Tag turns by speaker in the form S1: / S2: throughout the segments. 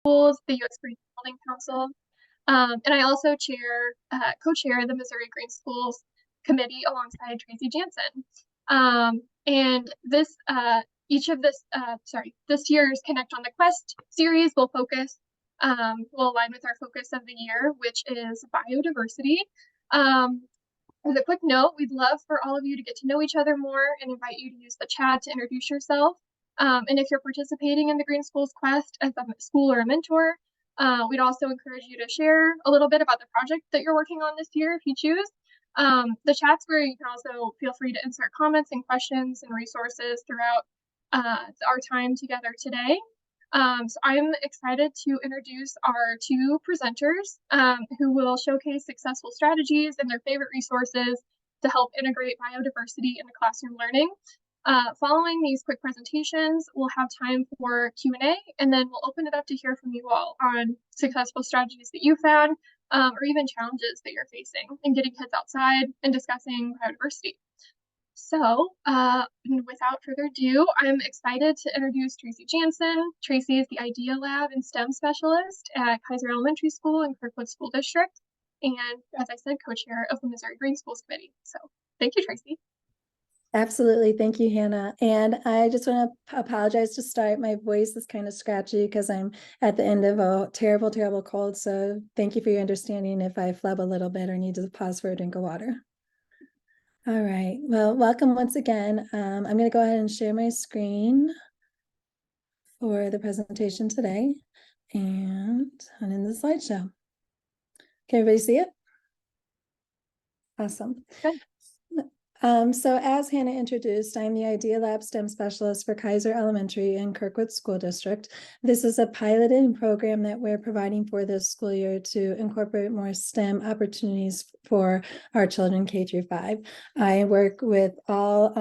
S1: Schools, the U.S. Green Building Council. And I also co-chair the Missouri Green Schools Committee alongside Tracy Jansen. And this year's Connect on the Quest series will align with our focus of the year, which is biodiversity. As a quick note, we'd love for all of you to get to know each other more and invite you to use the chat to introduce yourself. And if you're participating in the Green Schools Quest as a school or a mentor, we'd also encourage you to share a little bit about the project that you're working on this year if you choose. The chat's where you can also feel free to insert comments and questions and resources throughout our time together today. So I'm excited to introduce our two presenters who will showcase successful strategies and their favorite resources to help integrate biodiversity into classroom learning. Following these quick presentations, we'll have time for Q&A, and then we'll open it up to hear from you all on successful strategies that you found, or even challenges that you're facing in getting kids outside and discussing biodiversity. So without further ado, I'm excited to introduce Tracy Jansen. Tracy is the Idea Lab and STEM specialist at Kaiser Elementary School in Kirkwood School District, and as I said, co-chair of the Missouri Green Schools Committee. So thank you, Tracy.
S2: Absolutely. Thank you, Hannah. And I just want to apologize to start. My voice is kind of scratchy because I'm at the end of a terrible, terrible cold. So thank you for your understanding if I flub a little bit or need to pause for a drink of water. All right. Well, welcome once again. I'm going to go ahead and share my screen for the presentation today and in the slideshow. Can everybody see it? Awesome.
S1: Good.
S2: So as Hannah introduced, I'm the Idea Lab STEM specialist for Kaiser Elementary in Kirkwood School District. This is a piloted program that we're providing for this school year to incorporate more STEM opportunities for our children K through 5. I work with all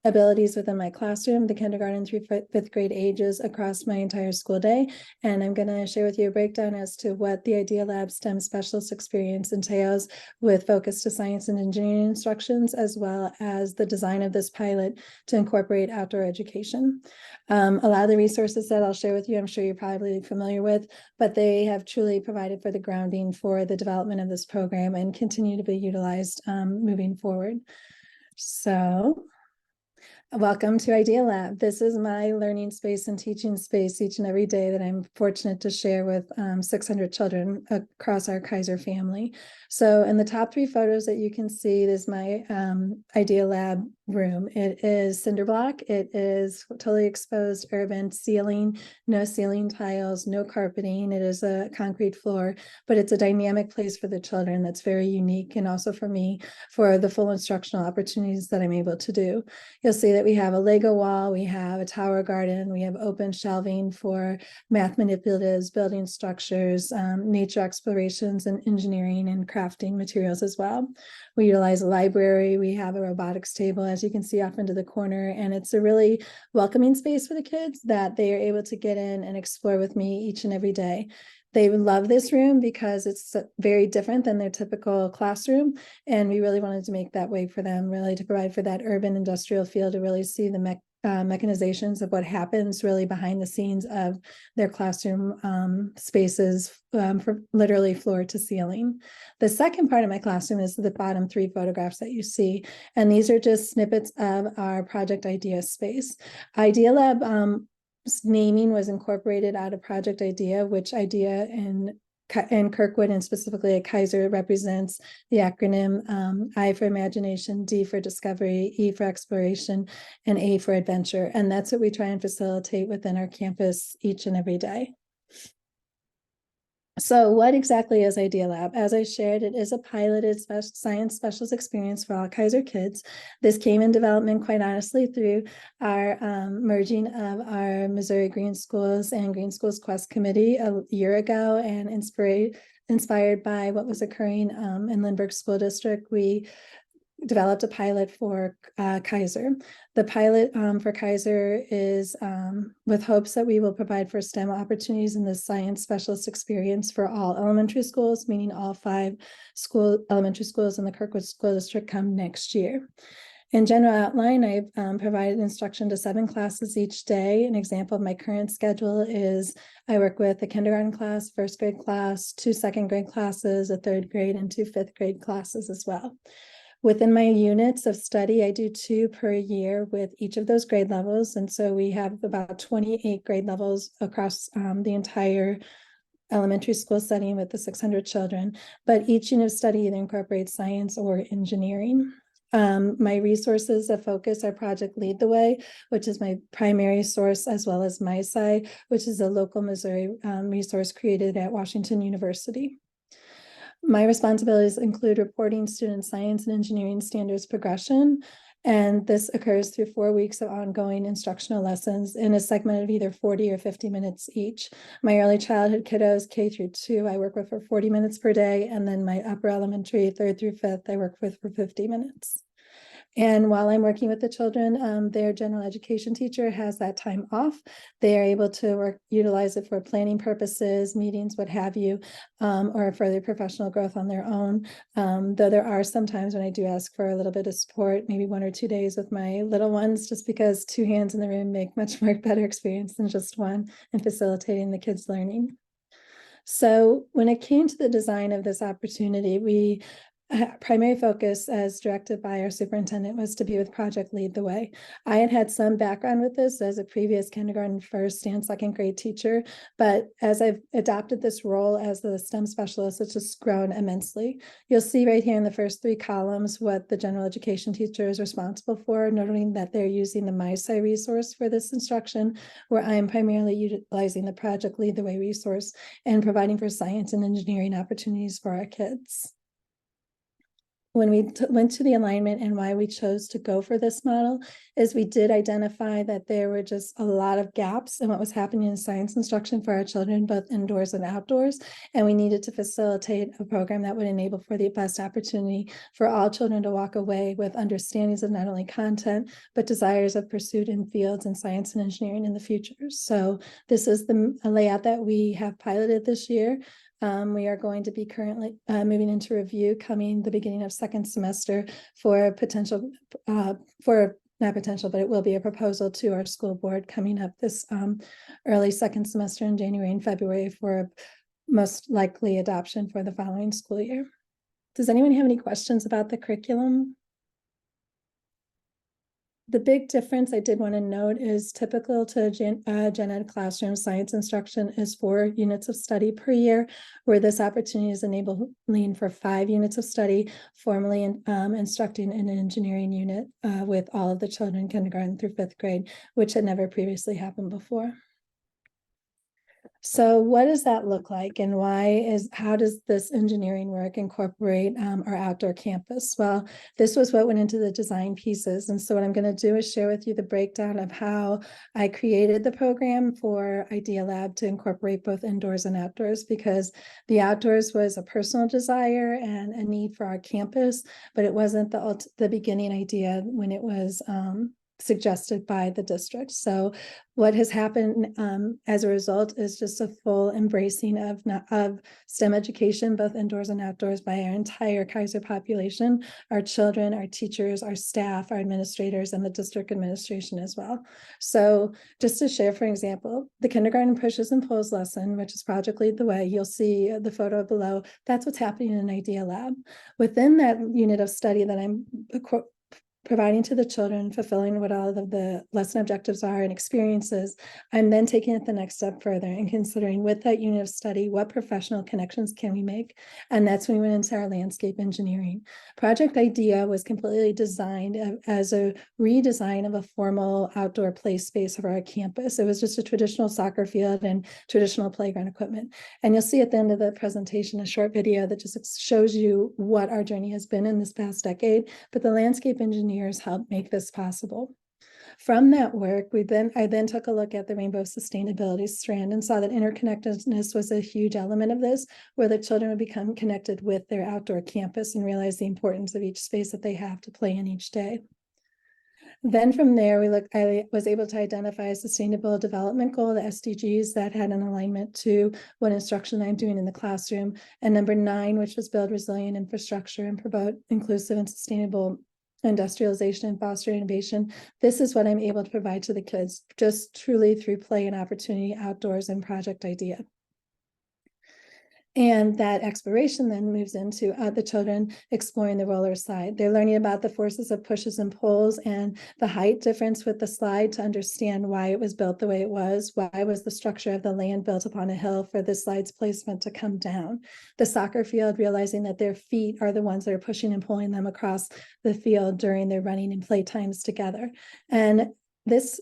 S2: abilities within my classroom, the kindergarten through fifth grade ages across my entire school day. And I'm going to share with you a breakdown as to what the Idea Lab STEM specialist experience entails with focus to science and engineering instructions, as well as the design of this pilot to incorporate outdoor education. A lot of the resources that I'll share with you, I'm sure you're probably familiar with, but they have truly provided for the grounding for the development of this program and continue to be utilized moving forward. So welcome to Idea Lab. This is my learning space and teaching space each and every day that I'm fortunate to share with 600 children across our Kaiser family. So in the top 3 photos that you can see, is my Idea Lab room. It is cinder block. It is totally exposed urban ceiling, no ceiling tiles, no carpeting. It is a concrete floor, but it's a dynamic place for the children that's very unique, and also for me for the full instructional opportunities that I'm able to do. You'll see that we have a Lego wall, we have a tower garden, we have open shelving for math manipulatives, building structures, nature explorations, and engineering and crafting materials as well. We utilize a library, we have a robotics table, as you can see off into the corner, and it's a really welcoming space for the kids that they are able to get in and explore with me each and every day. They love this room because it's very different than their typical classroom. And we really wanted to make that way for them, really to provide for that urban industrial feel, to really see the mechanizations of what happens really behind the scenes of their classroom spaces, from literally floor to ceiling. The second part of my classroom is the bottom 3 photographs that you see. And these are just snippets of our project idea space. Idea Lab naming was incorporated out of Project Idea, which Idea in Kirkwood and specifically at Kaiser represents the acronym I for imagination, D for discovery, E for exploration, and A for adventure. And that's what we try and facilitate within our campus each and every day. So what exactly is Idea Lab? As I shared, it is a piloted science specialist experience for all Kaiser kids. This came in development, quite honestly, through our merging of our Missouri Green Schools and Green Schools Quest Committee a year ago, and inspired by what was occurring in Lindbergh School District. We developed a pilot for Kaiser. The pilot for Kaiser is with hopes that we will provide for STEM opportunities in the science specialist experience for all elementary schools, meaning all 5 elementary schools in the Kirkwood School District come next year. In general outline, I've provided instruction to 7 classes each day. An example of my current schedule is I work with a kindergarten class, first grade class, 2 second grade classes, a 3rd grade, and 2 5th grade classes as well. Within my units of study, I do 2 per year with each of those grade levels. And so we have about 28 grade levels across the entire elementary school setting with the 600 children, but each unit of study either incorporates science or engineering. My resources of focus are Project Lead the Way, which is my primary source, as well as MySci, which is a local Missouri resource created at Washington University. My responsibilities include reporting student science and engineering standards progression, and this occurs through 4 weeks of ongoing instructional lessons in a segment of either 40 or 50 minutes each. My early childhood kiddos, K through 2, I work with for 40 minutes per day, and then my upper elementary, 3rd through 5th, I work with for 50 minutes. And while I'm working with the children, their general education teacher has that time off. They are able to utilize it for planning purposes, meetings, what have you, or further professional growth on their own. Though there are some times when I do ask for a little bit of support, maybe 1 or 2 days with my little ones, just because 2 hands in the room make much more better experience than just one in facilitating the kids' learning. So when it came to the design of this opportunity, primary focus, as directed by our superintendent, was to be with Project Lead the Way. I had some background with this as a previous kindergarten, 1st and 2nd grade teacher, but as I've adopted this role as the STEM specialist, it's just grown immensely. You'll see right here in the first 3 columns what the general education teacher is responsible for, noting that they're using the MySci resource for this instruction, where I am primarily utilizing the Project Lead the Way resource and providing for science and engineering opportunities for our kids. When we went to the alignment and why we chose to go for this model is we did identify that there were just a lot of gaps in what was happening in science instruction for our children, both indoors and outdoors. And we needed to facilitate a program that would enable for the best opportunity for all children to walk away with understandings of not only content, but desires of pursuit in fields in science and engineering in the future. So this is the layout that we have piloted this year. We are going to be currently moving into review coming the beginning of 2nd semester for potential, not potential, but it will be a proposal to our school board coming up this early 2nd semester in January and February for most likely adoption for the following school year. Does anyone have any questions about the curriculum? The big difference I did want to note is typical to gen ed classroom science instruction is 4 units of study per year, where this opportunity is enabling for 5 units of study, formally instructing in an engineering unit with all of the children kindergarten through 5th grade, which had never previously happened before. So what does that look like, and how does this engineering work incorporate our outdoor campus? Well, this was what went into the design pieces. And so what I'm going to do is share with you the breakdown of how I created the program for Idea Lab to incorporate both indoors and outdoors, because the outdoors was a personal desire and a need for our campus, but it wasn't the beginning idea when it was suggested by the district. So what has happened as a result is just a full embracing of STEM education, both indoors and outdoors, by our entire Kaiser population, our children, our teachers, our staff, our administrators, and the district administration as well. So just to share, for example, the kindergarten pushes and pulls lesson, which is Project Lead the Way, you'll see the photo below. That's what's happening in Idea Lab. Within that unit of study that I'm providing to the children, fulfilling what all of the lesson objectives are and experiences, I'm then taking it the next step further and considering with that unit of study, what professional connections can we make? And that's when we went into our landscape engineering. Project Idea was completely designed as a redesign of a formal outdoor play space of our campus. It was just a traditional soccer field and traditional playground equipment. And you'll see at the end of the presentation, a short video that just shows you what our journey has been in this past decade, but the landscape engineers helped make this possible. From that work, I then took a look at the rainbow sustainability strand and saw that interconnectedness was a huge element of this, where the children would become connected with their outdoor campus and realize the importance of each space that they have to play in each day. Then from there, I was able to identify a sustainable development goal, the SDGs, that had an alignment to what instruction I'm doing in the classroom. And number 9, which was build resilient infrastructure and promote inclusive and sustainable industrialization and foster innovation. This is what I'm able to provide to the kids, just truly through play and opportunity outdoors and project idea. And that exploration then moves into the children exploring the roller slide. They're learning about the forces of pushes and pulls and the height difference with the slide to understand why it was built the way it was. Why was the structure of the land built upon a hill for the slide's placement to come down? The soccer field, realizing that their feet are the ones that are pushing and pulling them across the field during their running and play times together. And this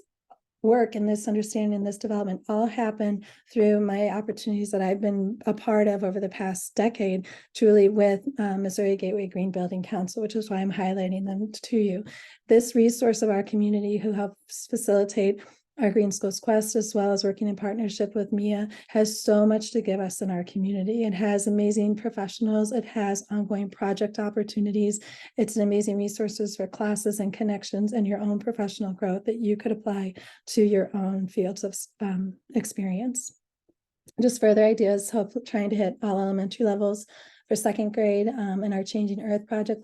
S2: work and this understanding and this development all happen through my opportunities that I've been a part of over the past decade, truly with Missouri Gateway Green Building Council, which is why I'm highlighting them to you. This resource of our community who helps facilitate our Green Schools Quest, as well as working in partnership with MIA, has so much to give us in our community. It has amazing professionals. It has ongoing project opportunities. It's an amazing resources for classes and connections and your own professional growth that you could apply to your own fields of experience. Just further ideas, hope trying to hit all elementary levels for second grade in our Changing Earth project.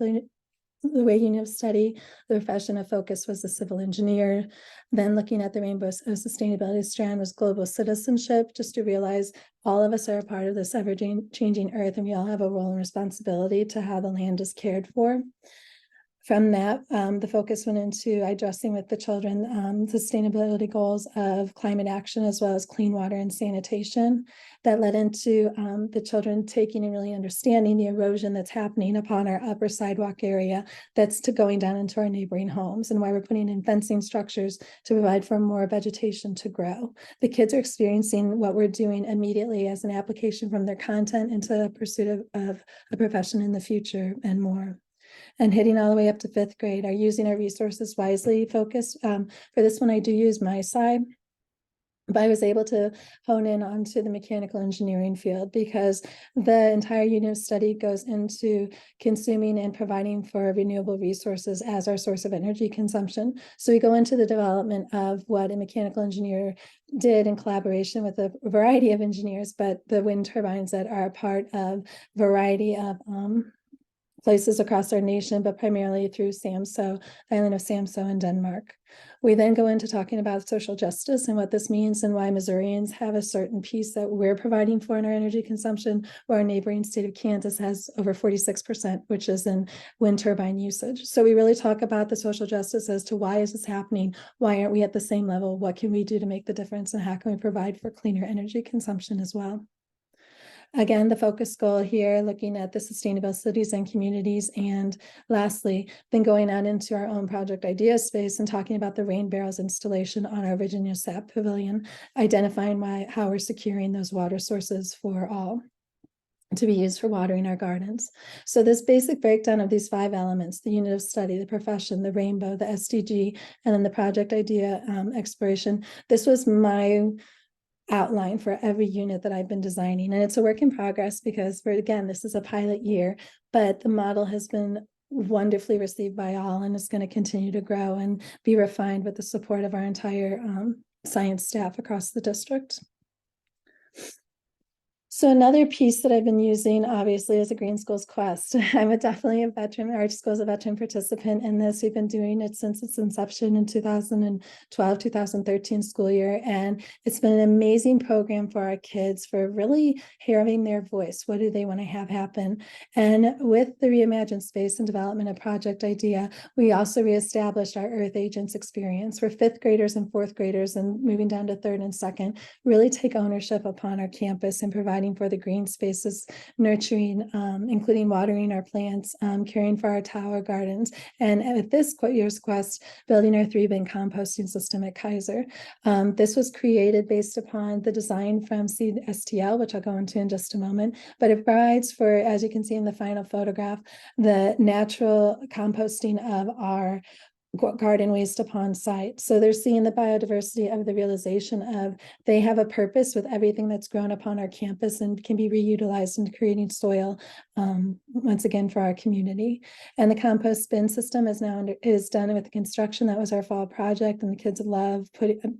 S2: The way you study, the profession of focus was the civil engineer. Then looking at the rainbow of sustainability strand was global citizenship, just to realize all of us are a part of this ever-changing earth, and we all have a role and responsibility to how the land is cared for. From that, the focus went into addressing with the children sustainability goals of climate action, as well as clean water and sanitation. That led into the children taking and really understanding the erosion that's happening upon our upper sidewalk area that's going down into our neighboring homes, and why we're putting in fencing structures to provide for more vegetation to grow. The kids are experiencing what we're doing immediately as an application from their content into the pursuit of a profession in the future and more. And hitting all the way up to fifth grade are using our resources wisely focused. For this one, I do use my side, but I was able to hone in onto the mechanical engineering field because the entire unit of study goes into consuming and providing for renewable resources as our source of energy consumption. So we go into the development of what a mechanical engineer did in collaboration with a variety of engineers, but the wind turbines that are a part of a variety of places across our nation, but primarily through Samso, the island of Samso in Denmark. We then go into talking about social justice and what this means and why Missourians have a certain piece that we're providing for in our energy consumption, where our neighboring state of Kansas has over 46%, which is in wind turbine usage. So we really talk about the social justice as to why is this happening? Why aren't we at the same level? What can we do to make the difference? And how can we provide for cleaner energy consumption as well? Again, the focus goal here, looking at the sustainable cities and communities. And lastly, then going out into our own project idea space and talking about the rain barrels installation on our Virginia Sap Pavilion, identifying how we're securing those water sources for all to be used for watering our gardens. So this basic breakdown of these 5 elements, the unit of study, the profession, the rainbow, the SDG, and then the project idea exploration, this was my outline for every unit that I've been designing. And it's a work in progress because again, this is a pilot year, but the model has been wonderfully received by all and is going to continue to grow and be refined with the support of our entire science staff across the district. So another piece that I've been using, obviously, is a Green Schools Quest. I'm definitely a veteran, Arch Schools a veteran participant in this. We've been doing it since its inception in 2012, 2013 school year. And it's been an amazing program for our kids for really hearing their voice. What do they want to have happen? And with the Reimagined Space and Development of Project Idea, we also reestablished our Earth Agents experience, where 5th graders and 4th graders and moving down to 3rd and 2nd really take ownership upon our campus and providing for the green spaces, nurturing, including watering our plants, caring for our tower gardens, and at this year's quest, building our 3-bin composting system at Kaiser. This was created based upon the design from CSTL, which I'll go into in just a moment, but it provides for, as you can see in the final photograph, the natural composting of our garden waste upon site. So they're seeing the biodiversity of the realization of they have a purpose with everything that's grown upon our campus and can be reutilized into creating soil, once again, for our community. And the compost bin system is now is done with the construction. That was our fall project, and the kids love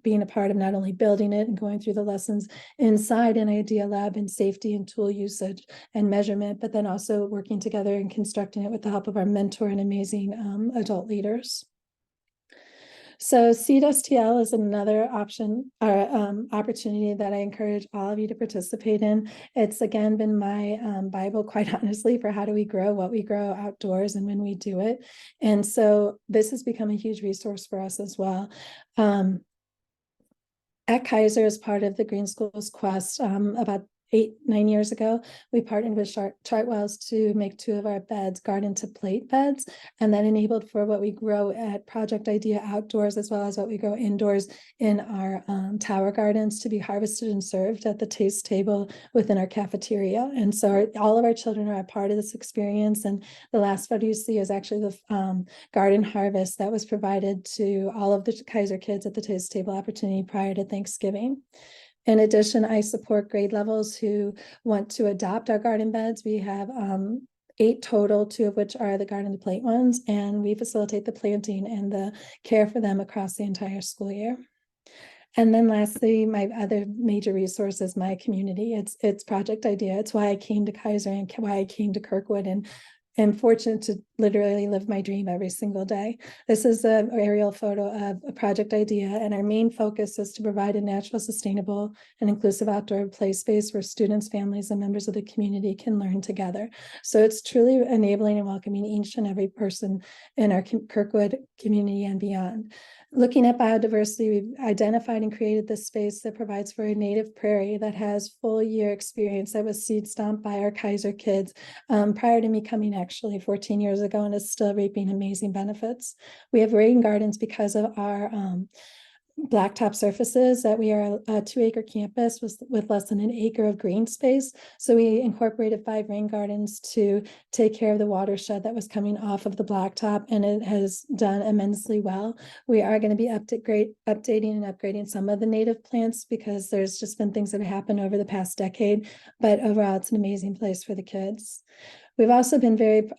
S2: being a part of not only building it and going through the lessons inside an Idea Lab and safety and tool usage and measurement, but then also working together and constructing it with the help of our mentor and amazing adult leaders. So Seed STL is another option or opportunity that I encourage all of you to participate in. It's again been my Bible, quite honestly, for how do we grow what we grow outdoors and when we do it. And so this has become a huge resource for us as well. At Kaiser, as part of the Green Schools Quest, about 8-9 years ago, we partnered with Chartwells to make 2 of our beds garden to plate beds, and that enabled for what we grow at Project Idea outdoors, as well as what we grow indoors in our tower gardens, to be harvested and served at the taste table within our cafeteria. And so all of our children are a part of this experience. And the last photo you see is actually the garden harvest that was provided to all of the Kaiser kids at the taste table opportunity prior to Thanksgiving. In addition, I support grade levels who want to adopt our garden beds. We have 8 total, 2 of which are the garden to plate ones, and we facilitate the planting and the care for them across the entire school year. And then lastly, my other major resource is my community. It's Project Idea. It's why I came to Kaiser and why I came to Kirkwood, and I'm fortunate to literally live my dream every single day. This is an aerial photo of a Project Idea, and our main focus is to provide a natural, sustainable, and inclusive outdoor play space where students, families, and members of the community can learn together. So it's truly enabling and welcoming each and every person in our Kirkwood community and beyond. Looking at biodiversity, we've identified and created this space that provides for a native prairie that has full year experience that was seed stomped by our Kaiser kids prior to me coming actually 14 years ago, and is still reaping amazing benefits. We have rain gardens because of our blacktop surfaces, that we are a 2-acre campus with less than an acre of green space. So we incorporated 5 rain gardens to take care of the watershed that was coming off of the blacktop, and it has done immensely well. We are going to be updating and upgrading some of the native plants because there's just been things that have happened over the past decade, but overall it's an amazing place for the kids. We've also been very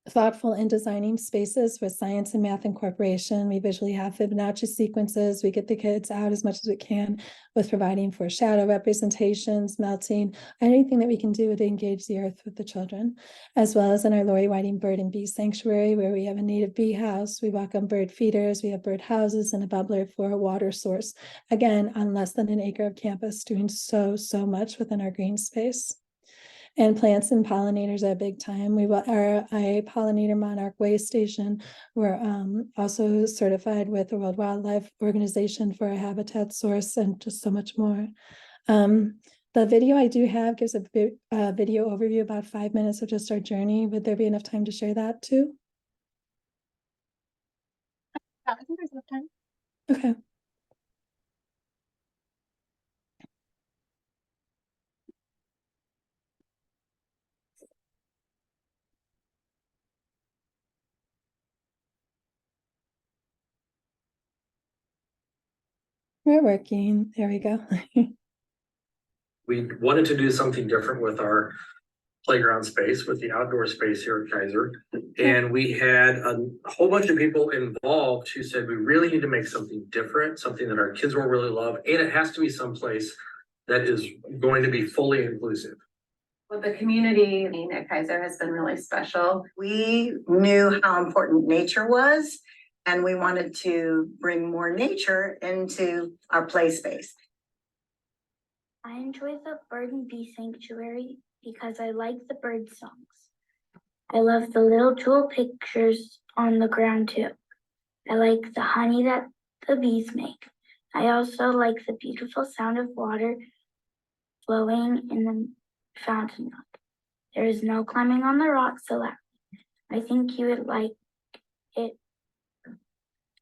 S2: thoughtful in designing spaces with science and math incorporation. We visually have Fibonacci sequences. We get the kids out as much as we can with providing for shadow representations, melting, anything that we can do to engage the earth with the children, as well as in our Lori Whiting Bird and Bee Sanctuary, where we have a native bee house. We welcome bird feeders. We have bird houses and a bubbler for a water source. Again, on less than an acre of campus, doing so much within our green space. And plants and pollinators are a big time. We are a pollinator monarch way station. We're also certified with the World Wildlife Organization for a habitat source, and just so much more. The video I do have gives a video overview, about 5 minutes of just our journey. Would there be enough time to share that too?
S1: Yeah, I think there's enough time.
S2: Okay. We're working. There we go.
S3: We wanted to do something different with our playground space, with the outdoor space here at Kaiser. And we had a whole bunch of people involved who said, we really need to make something different, something that our kids will really love. And it has to be someplace that is going to be fully inclusive.
S4: Well, the community at Kaiser has been really special. We knew how important nature was, and we wanted to bring more nature into our play space.
S5: I enjoy the bird and bee sanctuary because I like the bird songs. I love the little jewel pictures on the ground too. I like the honey that the bees make. I also like the beautiful sound of water flowing in the fountain rock. There is no climbing on the rocks allowed. I think you would like it.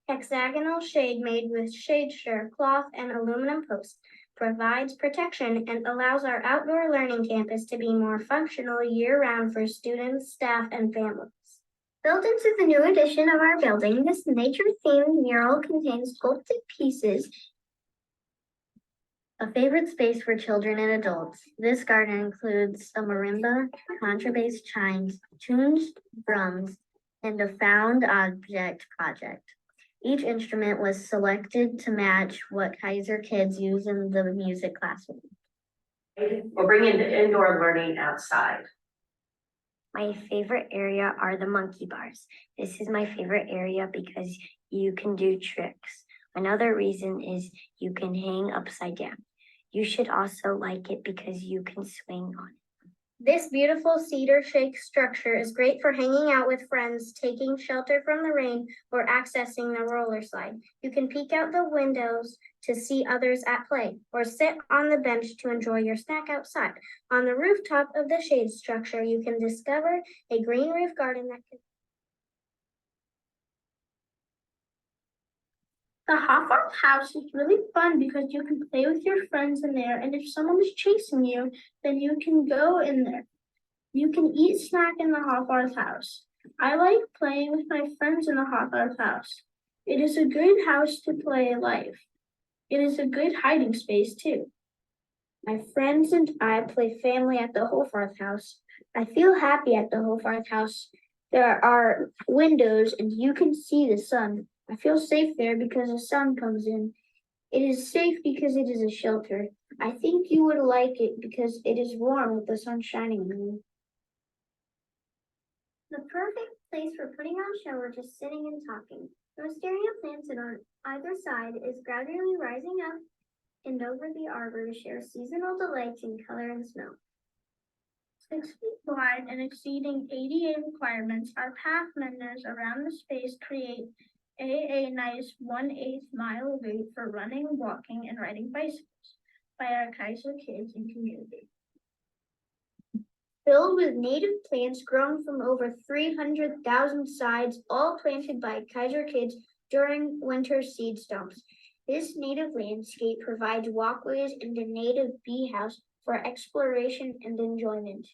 S6: Hexagonal shade made with shade share cloth and aluminum posts provides protection and allows our outdoor learning campus to be more functional year-round for students, staff, and families. Built into the new addition of our building, this nature-themed mural contains sculpted pieces. A favorite space for children and adults. This garden includes a marimba, contrabass chimes, tuned drums, and a found object project. Each instrument was selected to match what Kaiser kids use in the music classroom.
S7: We're bringing the indoor learning outside.
S6: My favorite area are the monkey bars. This is my favorite area because you can do tricks. Another reason is you can hang upside down. You should also like it because you can swing on it. This beautiful cedar shake structure is great for hanging out with friends, taking shelter from the rain, or accessing the roller slide. You can peek out the windows to see others at play, or sit on the bench to enjoy your snack outside. On the rooftop of the shade structure, you can discover a green roof garden that can. The Hawthorne house is really fun because you can play with your friends in there, and if someone is chasing you, then you can go in there. You can eat snack in the Hawthorne house. I like playing with my friends in the Hawthorne house. It is a good house to play life. It is a good hiding space too. My friends and I play family at the Hawthorne house. I feel happy at the Hawthorne house. There are windows and you can see the sun. I feel safe there because the sun comes in. It is safe because it is a shelter. I think you would like it because it is warm with the sun shining on you. The perfect place for putting on a show or just sitting and talking. The wisteria planted on either side is gradually rising up and over the arbor to share seasonal delights in color and smell. 6 feet wide and exceeding ADA requirements, our path menders around the space create a nice 1/8 mile route for running, walking, and riding bicycles by our Kaiser kids and community. Filled with native plants grown from over 300,000 sides, all planted by Kaiser kids during winter seed stumps. This native landscape provides walkways and a native bee house for exploration and enjoyment.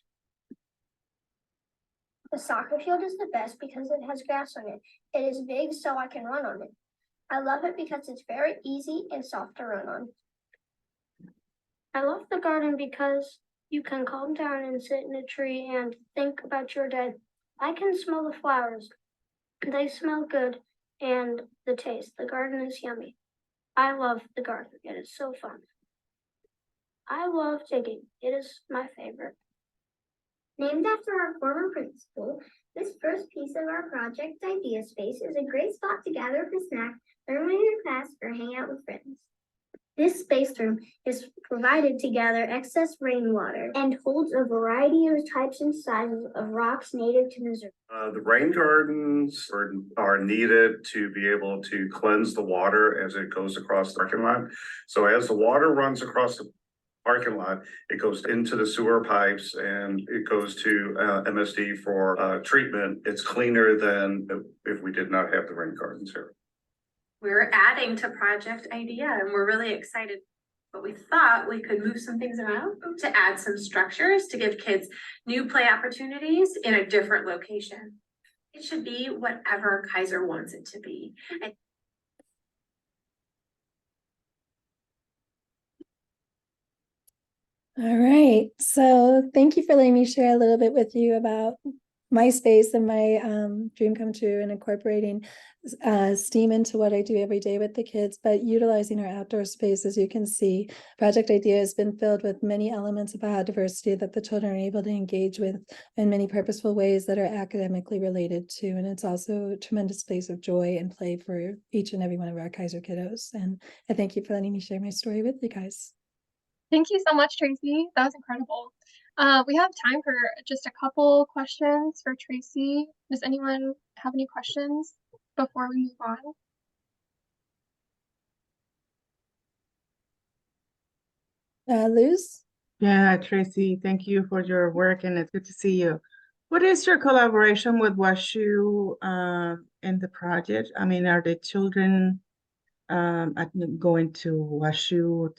S6: The soccer field is the best because it has grass on it. It is big so I can run on it. I love it because it's very easy and soft to run on. I love the garden because you can calm down and sit in a tree and think about your day. I can smell the flowers. They smell good and the taste. The garden is yummy. I love the garden. It is so fun. I love digging. It is my favorite. Named after our former principal, this first piece of our project idea space is a great spot to gather for snacks, learn in your class, or hang out with friends. This space room is provided to gather excess rainwater and holds a variety of types and sizes of rocks native to Missouri.
S8: The rain gardens are needed to be able to cleanse the water as it goes across the parking lot. So as the water runs across the parking lot, it goes into the sewer pipes and it goes to MSD for treatment. It's cleaner than if we did not have the rain gardens here.
S9: We're adding to project idea and we're really excited. But we thought we could move some things around to add some structures to give kids new play opportunities in a different location. It should be whatever Kaiser wants it to be.
S2: All right, so thank you for letting me share a little bit with you about my space and my dream come true and incorporating STEAM into what I do every day with the kids, but utilizing our outdoor space. As you can see, Project Idea has been filled with many elements of biodiversity that the children are able to engage with in many purposeful ways that are academically related to, and it's also a tremendous place of joy and play for each and every one of our Kaiser kiddos. And I thank you for letting me share my story with you guys.
S1: Thank you so much, Tracy. That was incredible. We have time for just a couple questions for Tracy. Does anyone have any questions before we move on?
S2: Luz?
S10: Yeah, Tracy, thank you for your work and it's good to see you. What is your collaboration with WashU in the project? I mean, are the children going to WashU?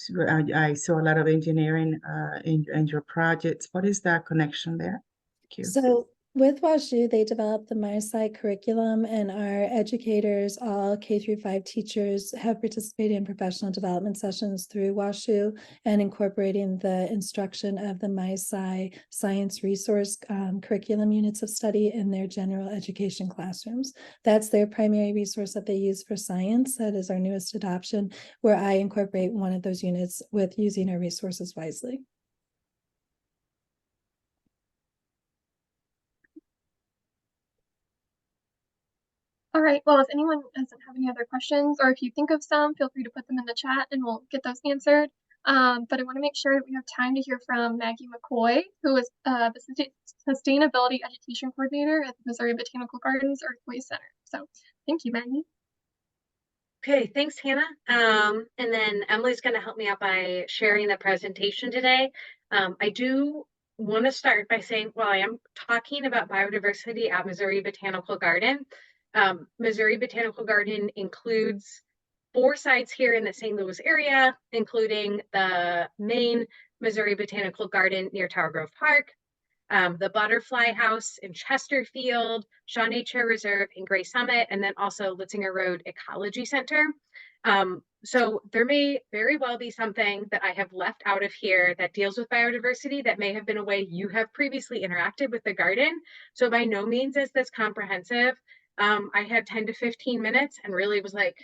S10: I saw a lot of engineering in your projects. What is that connection there? Thank you.
S2: So With WashU, they developed the MySci curriculum, and our educators, all K-5 teachers, have participated in professional development sessions through WashU and incorporating the instruction of the MySci science resource curriculum units of study in their general education classrooms. That's their primary resource that they use for science. That is our newest adoption, where I incorporate one of those units with using our resources wisely.
S1: All right, well, if anyone doesn't have any other questions, or if you think of some, feel free to put them in the chat and we'll get those answered. But I want to make sure that we have time to hear from Maggie McCoy, who is the Sustainability Education Coordinator at the Missouri Botanical Gardens Earthway Center. So thank you, Maggie.
S11: Okay, thanks, Hannah. And then Emily's going to help me out by sharing the presentation today. I do want to start by saying, while I am talking about biodiversity at Missouri Botanical Garden, Missouri Botanical Garden includes 4 sites here in the St. Louis area, including the main Missouri Botanical Garden near Tower Grove Park, the Butterfly House in Chesterfield, Shaw Nature Reserve in Gray Summit, and then also Litzinger Road Ecology Center. So there may very well be something that I have left out of here that deals with biodiversity that may have been a way you have previously interacted with the garden. So by no means is this comprehensive. I had 10 to 15 minutes and really was like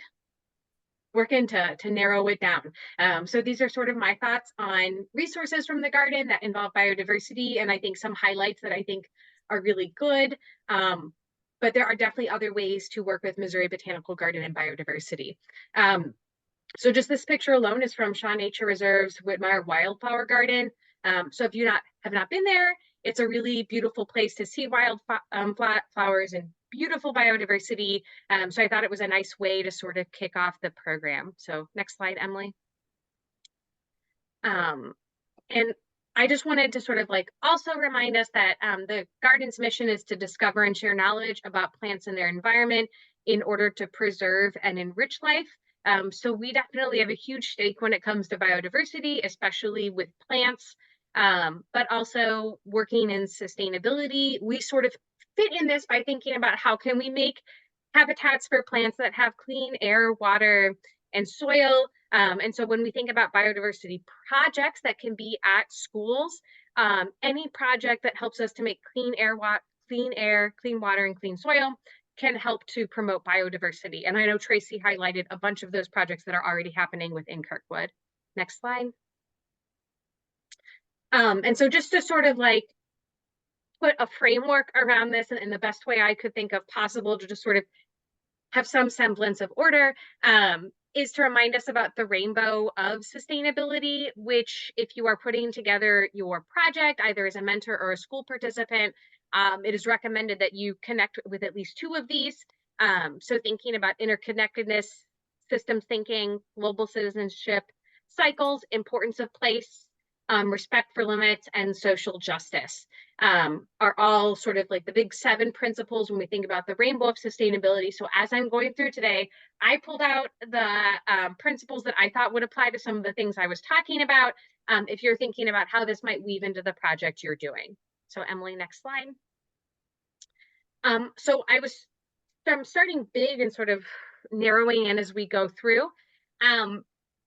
S11: working to narrow it down. So these are sort of my thoughts on resources from the garden that involve biodiversity, and I think some highlights that I think are really good. But there are definitely other ways to work with Missouri Botanical Garden and biodiversity. So just this picture alone is from Shaw Nature Reserve's Whitmire Wildflower Garden. So if you have not been there, it's a really beautiful place to see wild flowers and beautiful biodiversity. So I thought it was a nice way to sort of kick off the program. So next slide, Emily. And I just wanted to sort of like also remind us that the garden's mission is to discover and share knowledge about plants and their environment in order to preserve and enrich life. So we definitely have a huge stake when it comes to biodiversity, especially with plants, but also working in sustainability. We sort of fit in this by thinking about how can we make habitats for plants that have clean air, water, and soil. And so when we think about biodiversity projects that can be at schools, any project that helps us to make clean air, clean water, and clean soil can help to promote biodiversity. And I know Tracy highlighted a bunch of those projects that are already happening within Kirkwood. Next slide. And so just to sort of like put a framework around this in the best way I could think of possible to just sort of have some semblance of order, is to remind us about the rainbow of sustainability, which if you are putting together your project, either as a mentor or a school participant, it is recommended that you connect with at least 2 of these. So thinking about interconnectedness, systems thinking, global citizenship, cycles, importance of place, respect for limits, and social justice are all sort of like the big 7 principles when we think about the rainbow of sustainability. So as I'm going through today, I pulled out the principles that I thought would apply to some of the things I was talking about, if you're thinking about how this might weave into the project you're doing. So Emily, next slide. So I'm starting big and sort of narrowing in as we go through.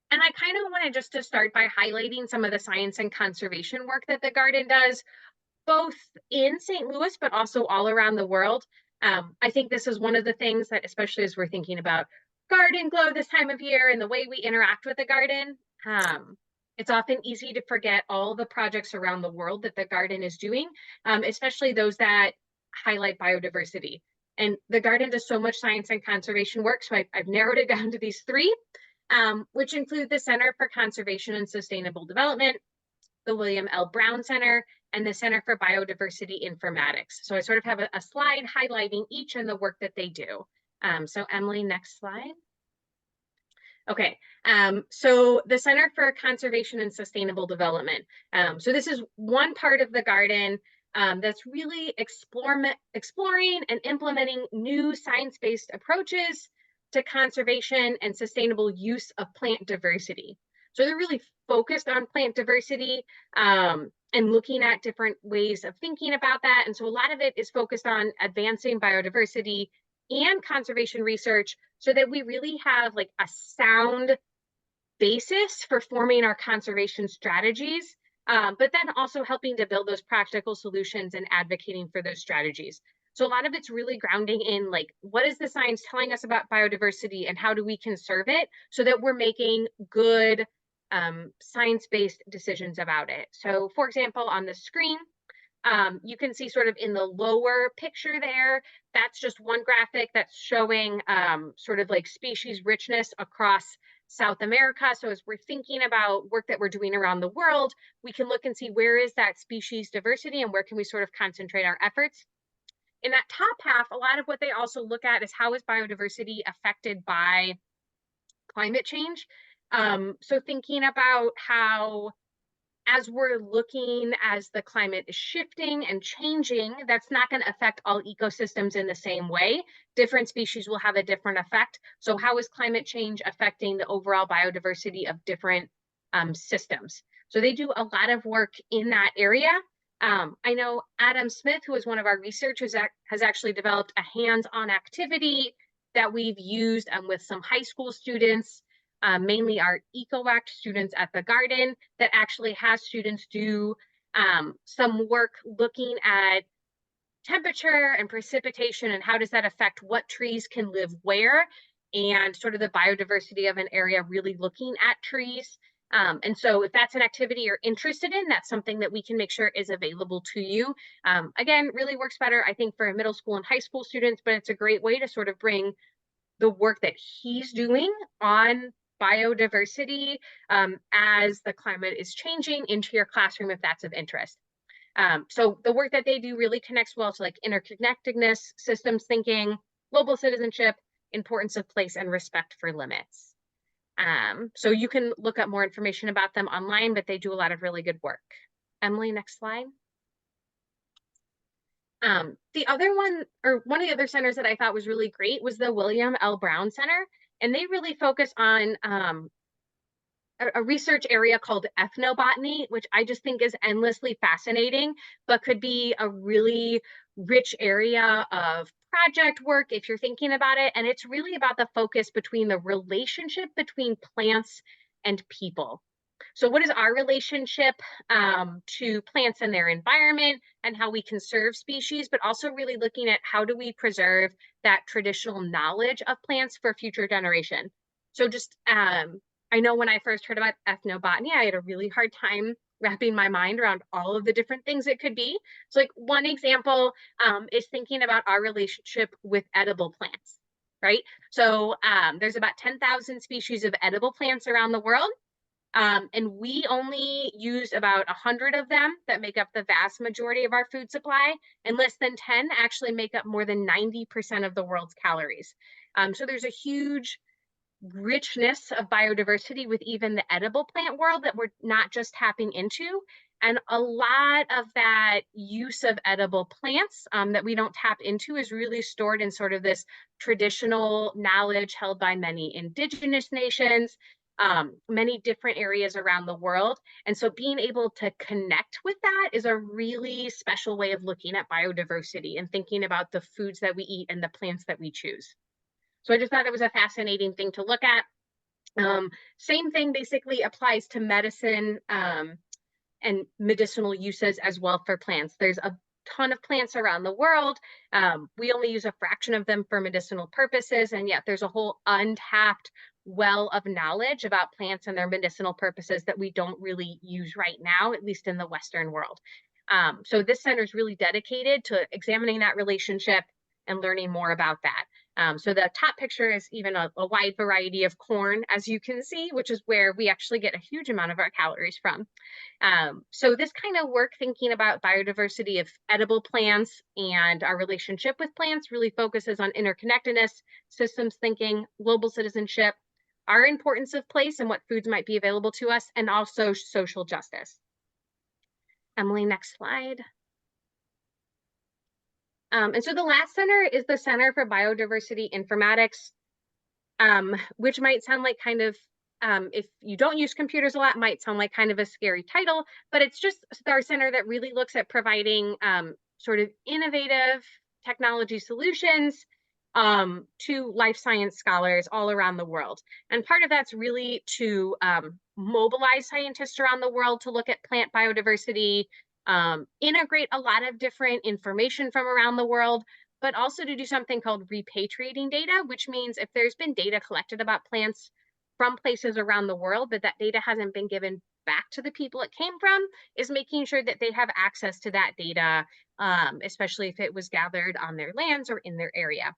S11: And I kind of wanted just to start by highlighting some of the science and conservation work that the garden does, both in St. Louis, but also all around the world. I think this is one of the things that, especially as we're thinking about Garden Glow this time of year and the way we interact with the garden, it's often easy to forget all the projects around the world that the garden is doing, especially those that highlight biodiversity. And the garden does so much science and conservation work, so I've narrowed it down to these 3. Which include the Center for Conservation and Sustainable Development, the William L. Brown Center, and the Center for Biodiversity Informatics. So I sort of have a slide highlighting each and the work that they do. So Emily, next slide. Okay, so the Center for Conservation and Sustainable Development. So this is one part of the garden that's really exploring and implementing new science-based approaches to conservation and sustainable use of plant diversity. So they're really focused on plant diversity and looking at different ways of thinking about that. And so a lot of it is focused on advancing biodiversity and conservation research so that we really have like a sound basis for forming our conservation strategies, but then also helping to build those practical solutions and advocating for those strategies. So a lot of it's really grounding in like, what is the science telling us about biodiversity and how do we conserve it so that we're making good science-based decisions about it. So for example, on the screen, you can see sort of in the lower picture there, that's just one graphic that's showing sort of like species richness across South America. So as we're thinking about work that we're doing around the world, we can look and see where is that species diversity and where can we sort of concentrate our efforts. In that top half, a lot of what they also look at is how is biodiversity affected by climate change. So thinking about how as we're looking as the climate is shifting and changing, that's not going to affect all ecosystems in the same way. Different species will have a different effect. So how is climate change affecting the overall biodiversity of different systems? So they do a lot of work in that area. I know Adam Smith, who is one of our researchers, has actually developed a hands-on activity that we've used with some high school students, mainly our EcoAct students at the garden, that actually has students do some work looking at temperature and precipitation and how does that affect what trees can live where and sort of the biodiversity of an area, really looking at trees. And so if that's an activity you're interested in, that's something that we can make sure is available to you. Again, really works better, I think, for middle school and high school students, but it's a great way to sort of bring the work that he's doing on biodiversity as the climate is changing into your classroom if that's of interest. So the work that they do really connects well to like interconnectedness, systems thinking, global citizenship, importance of place, and respect for limits. So you can look up more information about them online, but they do a lot of really good work. Emily, next slide. The other one, or one of the other centers that I thought was really great was the William L. Brown Center. And they really focus on a research area called ethnobotany, which I just think is endlessly fascinating, but could be a really rich area of project work if you're thinking about it. And it's really about the focus between the relationship between plants and people. So what is our relationship to plants and their environment and how we conserve species, but also really looking at how do we preserve that traditional knowledge of plants for future generation. So just, I know when I first heard about ethnobotany, I had a really hard time wrapping my mind around all of the different things it could be. So like one example is thinking about our relationship with edible plants, right? So there's about 10,000 species of edible plants around the world. And we only use about 100 of them that make up the vast majority of our food supply, and less than 10 actually make up more than 90% of the world's calories. So there's a huge richness of biodiversity with even the edible plant world that we're not just tapping into. And a lot of that use of edible plants that we don't tap into is really stored in sort of this traditional knowledge held by many indigenous nations, many different areas around the world. And so being able to connect with that is a really special way of looking at biodiversity and thinking about the foods that we eat and the plants that we choose. So I just thought it was a fascinating thing to look at. Same thing basically applies to medicine and medicinal uses as well for plants. There's a ton of plants around the world. We only use a fraction of them for medicinal purposes, and yet there's a whole untapped well of knowledge about plants and their medicinal purposes that we don't really use right now, at least in the Western world. So this center is really dedicated to examining that relationship and learning more about that. So the top picture is even a wide variety of corn, as you can see, which is where we actually get a huge amount of our calories from. So this kind of work thinking about biodiversity of edible plants and our relationship with plants really focuses on interconnectedness, systems thinking, global citizenship, our importance of place and what foods might be available to us, and also social justice. Emily, next slide. And so the last center is the Center for Biodiversity Informatics, which might sound like kind of if you don't use computers a lot, might sound like kind of a scary title, but it's just our center that really looks at providing sort of innovative technology solutions to life science scholars all around the world. And part of that's really to mobilize scientists around the world to look at plant biodiversity, integrate a lot of different information from around the world, but also to do something called repatriating data, which means if there's been data collected about plants from places around the world, but that data hasn't been given back to the people it came from, is making sure that they have access to that data, especially if it was gathered on their lands or in their area.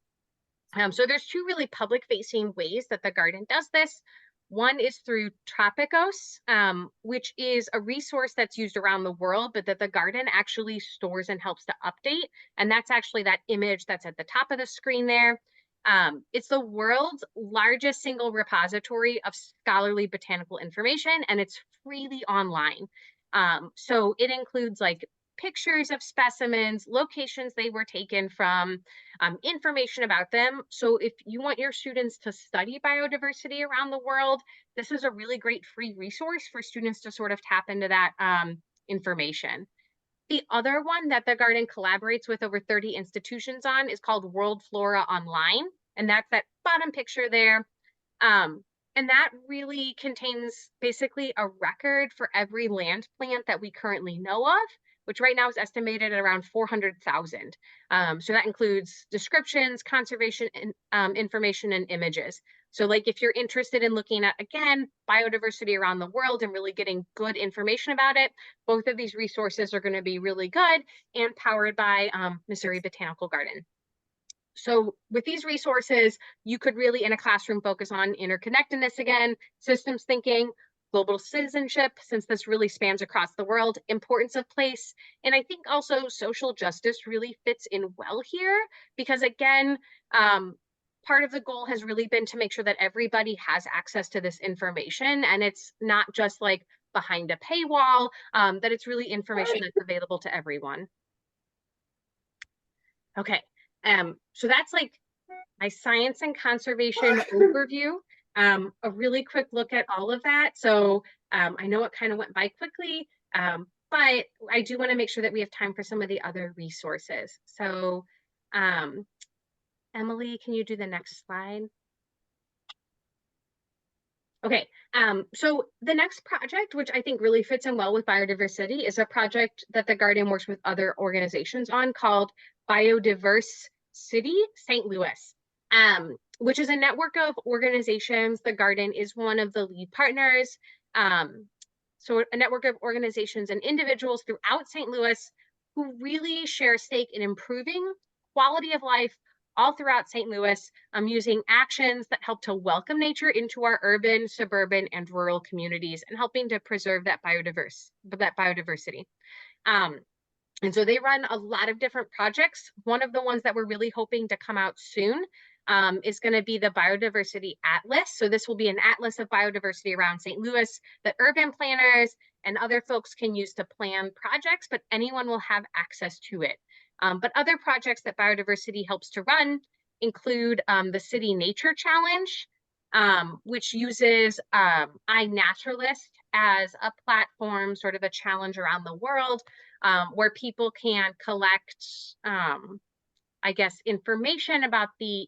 S11: So there's two really public-facing ways that the garden does this. One is through Tropicos, which is a resource that's used around the world, but that the garden actually stores and helps to update. And that's actually that image that's at the top of the screen there. It's the world's largest single repository of scholarly botanical information, and it's freely online. So it includes like pictures of specimens, locations they were taken from, information about them. So if you want your students to study biodiversity around the world, this is a really great free resource for students to sort of tap into that information. The other one that the garden collaborates with over 30 institutions on is called World Flora Online, and that's that bottom picture there. And that really contains basically a record for every land plant that we currently know of, which right now is estimated at around 400,000. So that includes descriptions, conservation information, and images. So like if you're interested in looking at, again, biodiversity around the world and really getting good information about it, both of these resources are going to be really good and powered by Missouri Botanical Garden. So with these resources, you could really in a classroom focus on interconnectedness again, systems thinking, global citizenship, since this really spans across the world, importance of place. And I think also social justice really fits in well here because again, part of the goal has really been to make sure that everybody has access to this information and it's not just like behind a paywall, that it's really information that's available to everyone. Okay. So that's like my science and conservation overview. A really quick look at all of that. So I know it kind of went by quickly, but I do want to make sure that we have time for some of the other resources. So Emily, can you do the next slide? Okay, so the next project, which I think really fits in well with biodiversity, is a project that the Garden works with other organizations on called Biodiverse City St. Louis, which is a network of organizations. The Garden is one of the lead partners. So a network of organizations and individuals throughout St. Louis who really share a stake in improving quality of life all throughout St. Louis, using actions that help to welcome nature into our urban, suburban, and rural communities and helping to preserve that biodiversity. And so they run a lot of different projects. One of the ones that we're really hoping to come out soon is going to be the Biodiversity Atlas. So this will be an atlas of biodiversity around St. Louis that urban planners and other folks can use to plan projects, but anyone will have access to it. But other projects that biodiversity helps to run include the City Nature Challenge, which uses iNaturalist as a platform, sort of a challenge around the world, where people can collect, I guess, information about the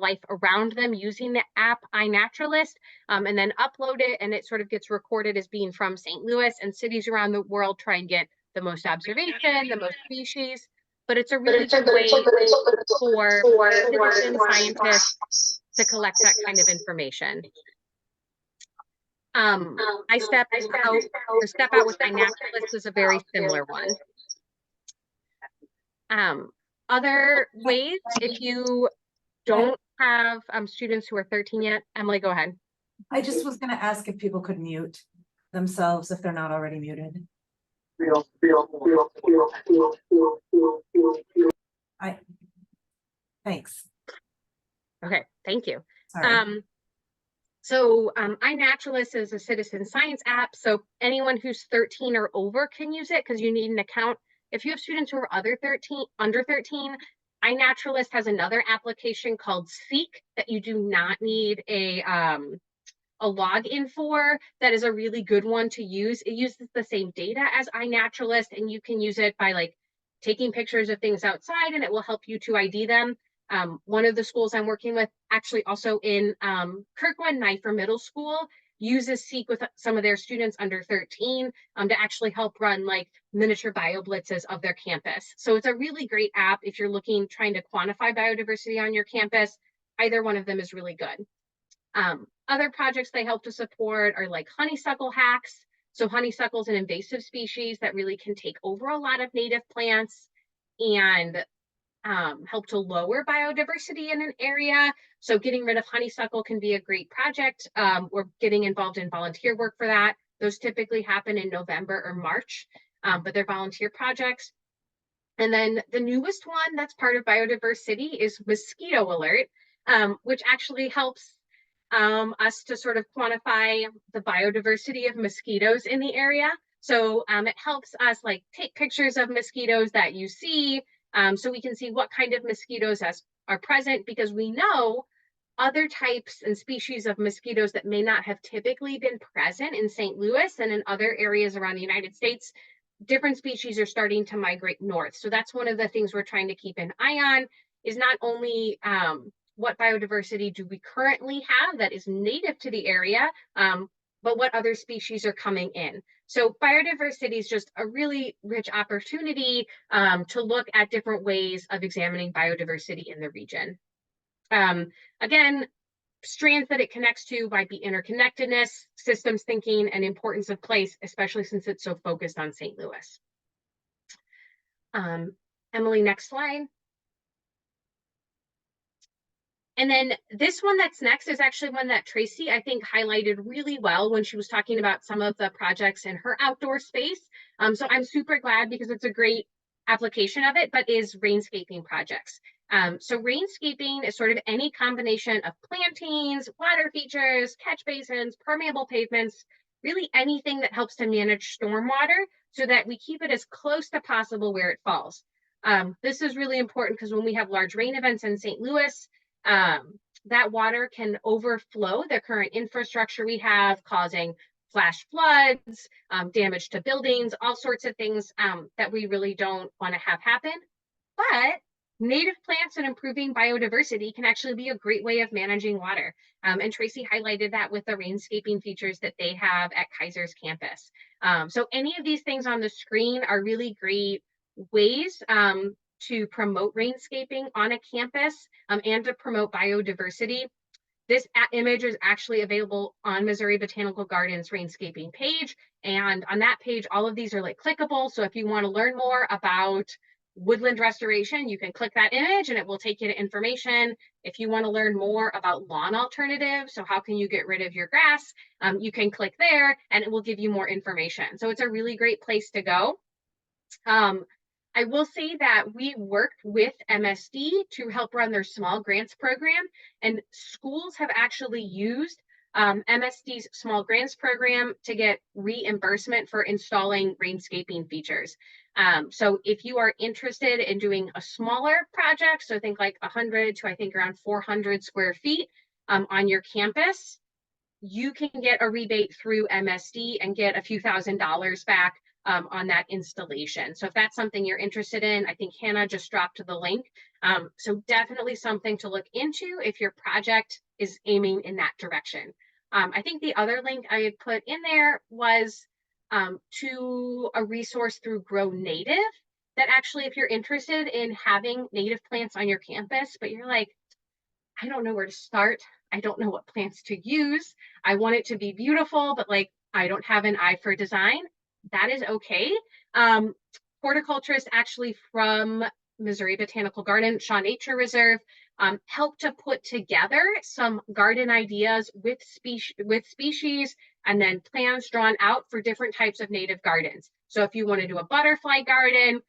S11: life around them using the app iNaturalist, and then upload it, and it sort of gets recorded as being from St. Louis, and cities around the world try and get the most observation, the most species, but it's a really good way for citizen scientists to collect that kind of information. The step out with iNaturalist is a very similar one. Other ways, if you don't have students who are 13 yet, Emily, go ahead.
S12: I just was gonna ask if people could mute themselves if they're not already muted. Thanks.
S11: Okay, thank you.
S12: Sorry.
S11: So iNaturalist is a citizen science app. So anyone who's 13 or over can use it because you need an account. If you have students who are under 13, iNaturalist has another application called Seek that you do not need a a login for that is a really good one to use. It uses the same data as iNaturalist, and you can use it by like taking pictures of things outside, and it will help you to ID them. One of the schools I'm working with, actually also in Kirkwood, Knifer Middle School, uses Seek with some of their students under 13 to actually help run like miniature bio blitzes of their campus. So it's a really great app if you're trying to quantify biodiversity on your campus. Either one of them is really good. Other projects they help to support are like honeysuckle hacks. So honeysuckle is an invasive species that really can take over a lot of native plants and help to lower biodiversity in an area. So getting rid of honeysuckle can be a great project. We're getting involved in volunteer work for that. Those typically happen in November or March, but they're volunteer projects. And then the newest one that's part of biodiversity is Mosquito Alert, which actually helps us to sort of quantify the biodiversity of mosquitoes in the area. So it helps us like take pictures of mosquitoes that you see, so we can see what kind of mosquitoes are present, because we know other types and species of mosquitoes that may not have typically been present in St. Louis and in other areas around the United States. Different species are starting to migrate north. So that's one of the things we're trying to keep an eye on, is not only what biodiversity do we currently have that is native to the area, but what other species are coming in. So biodiversity is just a really rich opportunity to look at different ways of examining biodiversity in the region. Again, strands that it connects to might be interconnectedness, systems thinking, and importance of place, especially since it's so focused on St. Louis. Emily, next slide. And then this one that's next is actually one that Tracy, I think, highlighted really well when she was talking about some of the projects in her outdoor space. So I'm super glad, because it's a great application of it, but is rainscaping projects. So rainscaping is sort of any combination of plantings, water features, catch basins, permeable pavements, really anything that helps to manage stormwater so that we keep it as close to possible where it falls. This is really important because when we have large rain events in St. Louis, that water can overflow the current infrastructure we have, causing flash floods, damage to buildings, all sorts of things that we really don't want to have happen. But native plants and improving biodiversity can actually be a great way of managing water. And Tracy highlighted that with the rainscaping features that they have at Kaiser's campus. So any of these things on the screen are really great ways to promote rainscaping on a campus and to promote biodiversity. This image is actually available on Missouri Botanical Gardens rainscaping page. And on that page, all of these are like clickable. So if you want to learn more about woodland restoration, you can click that image and it will take you to information. If you want to learn more about lawn alternatives, so how can you get rid of your grass, you can click there and it will give you more information. So it's a really great place to go. I will say that we worked with MSD to help run their small grants program, and schools have actually used MSD's small grants program to get reimbursement for installing rainscaping features. So if you are interested in doing a smaller project, so think like 100 to I think around 400 square feet on your campus, you can get a rebate through MSD and get a few $1,000s back on that installation. So if that's something you're interested in, I think Hannah just dropped the link. So definitely something to look into if your project is aiming in that direction. I think the other link I had put in there was to a resource through Grow Native, that actually, if you're interested in having native plants on your campus, but you're like, I don't know where to start, I don't know what plants to use, I want it to be beautiful, but like I don't have an eye for design, that is okay. Horticulturists actually from Missouri Botanical Garden, Shaw Nature Reserve, help to put together some garden ideas with species and then plans drawn out for different types of native gardens. So if you want to do a butterfly garden,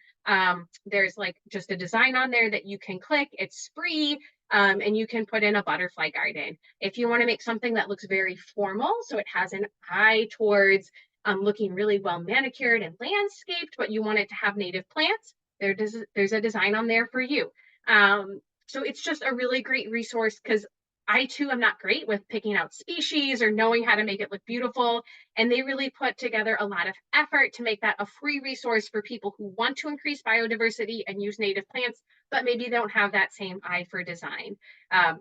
S11: there's like just a design on there that you can click, it's free, and you can put in a butterfly garden. If you want to make something that looks very formal, so it has an eye towards looking really well manicured and landscaped, but you want it to have native plants, there's a design on there for you. So it's just a really great resource because I too am not great with picking out species or knowing how to make it look beautiful. And they really put together a lot of effort to make that a free resource for people who want to increase biodiversity and use native plants, but maybe don't have that same eye for design.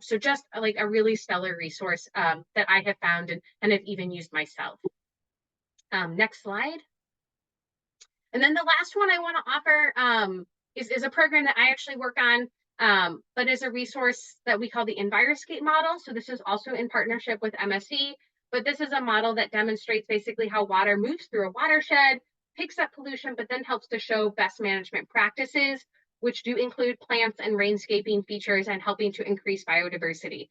S11: So just like a really stellar resource that I have found and have even used myself. Next slide. And then the last one I want to offer is a program that I actually work on, but is a resource that we call the Enviroscape model. So this is also in partnership with MSD, but this is a model that demonstrates basically how water moves through a watershed, picks up pollution, but then helps to show best management practices, which do include plants and rainscaping features and helping to increase biodiversity.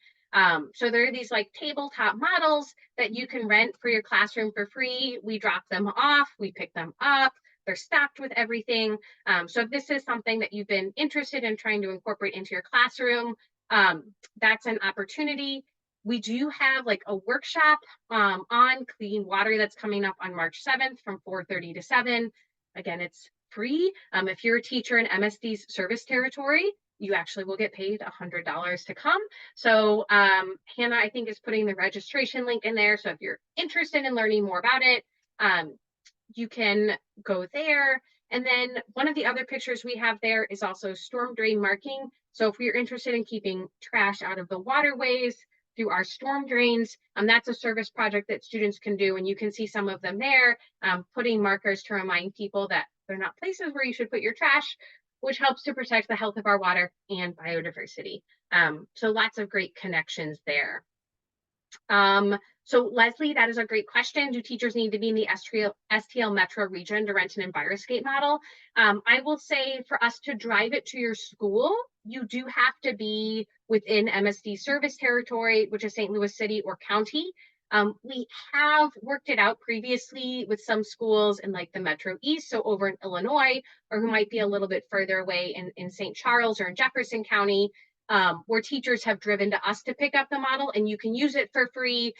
S11: So there are these like tabletop models that you can rent for your classroom for free. We drop them off, we pick them up. They're stocked with everything. So if this is something that you've been interested in trying to incorporate into your classroom, that's an opportunity. We do have like a workshop on clean water that's coming up on March 7th from 4:30 to 7. Again, it's free. If you're a teacher in MSD's service territory, you actually will get paid $100 to come. So Hannah, I think, is putting the registration link in there. So if you're interested in learning more about it, you can go there. And then one of the other pictures we have there is also storm drain marking. So if you're interested in keeping trash out of the waterways through our storm drains, that's a service project that students can do. And you can see some of them there, putting markers to remind people that they're not places where you should put your trash, which helps to protect the health of our water and biodiversity. So lots of great connections there. So Leslie, that is a great question. Do teachers need to be in the STL metro region to rent an Enviroscape model? I will say for us to drive it to your school, you do have to be within MSD service territory, which is St. Louis City or County. We have worked it out previously with some schools in like the Metro East, so over in Illinois, or who might be a little bit further away in St. Charles or in Jefferson County. Where teachers have driven to us to pick up the model and you can use it for free.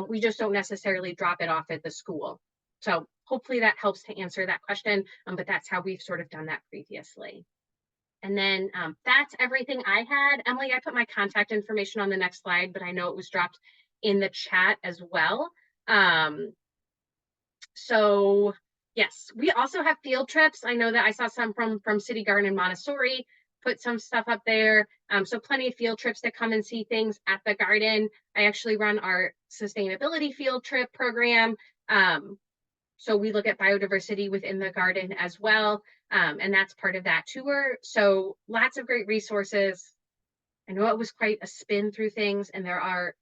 S11: We just don't necessarily drop it off at the school. So hopefully that helps to answer that question, but that's how we've sort of done that previously. And then that's everything I had. Emily, I put my contact information on the next slide, but I know it was dropped in the chat as well. So yes, we also have field trips. I know that I saw some from City Garden and Montessori, put some stuff up there. So plenty of field trips to come and see things at the garden. I actually run our sustainability field trip program. So we look at biodiversity within the garden as well. And that's part of that tour. So lots of great resources. I know it was quite a spin through things, and there are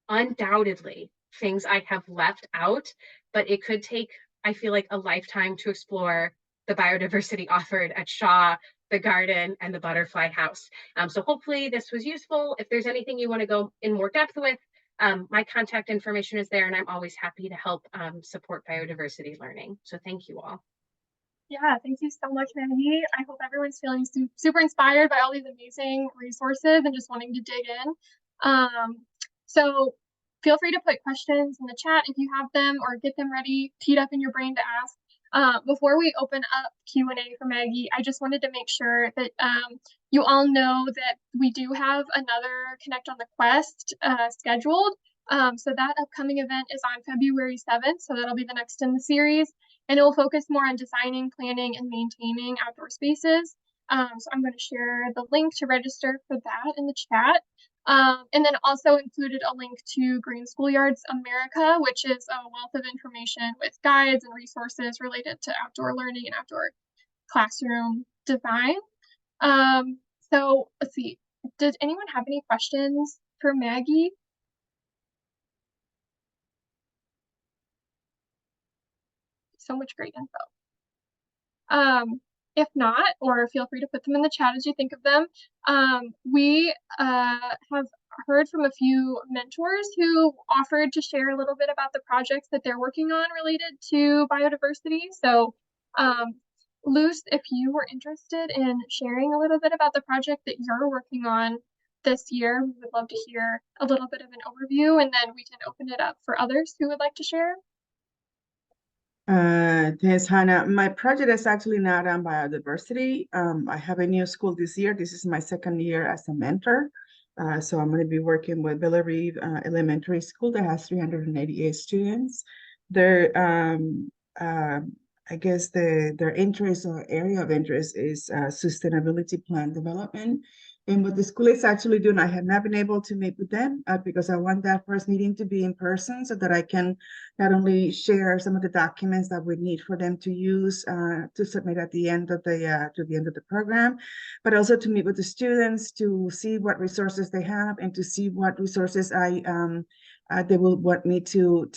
S11: undoubtedly things I have left out, but it could take, I feel like, a lifetime to explore the biodiversity offered at Shaw, the garden, and the butterfly house. So hopefully this was useful. If there's anything you want to go in more depth with, my contact information is there, and I'm always happy to help support biodiversity learning. So thank you all.
S1: Yeah, thank you so much, Maggie. I hope everyone's feeling super inspired by all these amazing resources and just wanting to dig in. So feel free to put questions in the chat if you have them, or get them ready, teed up in your brain to ask. Before we open up Q&A for Maggie, I just wanted to make sure that you all know that we do have another Connect on the Quest scheduled. So that upcoming event is on February 7th, so that'll be the next in the series, and it will focus more on designing, planning, and maintaining outdoor spaces. So I'm going to share the link to register for that in the chat. And then also included a link to Green Schoolyards America, which is a wealth of information with guides and resources related to outdoor learning and outdoor classroom design. So let's see, does anyone have any questions for Maggie? So much great info. If not, or feel free to put them in the chat as you think of them. We have heard from a few mentors who offered to share a little bit about the projects that they're working on related to biodiversity. So Luce, if you were interested in sharing a little bit about the project that you're working on this year, we would love to hear a little bit of an overview, and then we can open it up for others who would like to share.
S10: Thanks, Hannah. My project is actually not on biodiversity. I have a new school this year. This is my second year as a mentor. So I'm going to be working with Bella Reeve Elementary School that has 388 students. Their I guess their interest or area of interest is sustainability plan development. And what the school is actually doing, I have not been able to meet with them because I want that first meeting to be in person so that I can not only share some of the documents that we need for them to use to submit at the end of the program, but also to meet with the students to see what resources they have and to see what resources they will want me to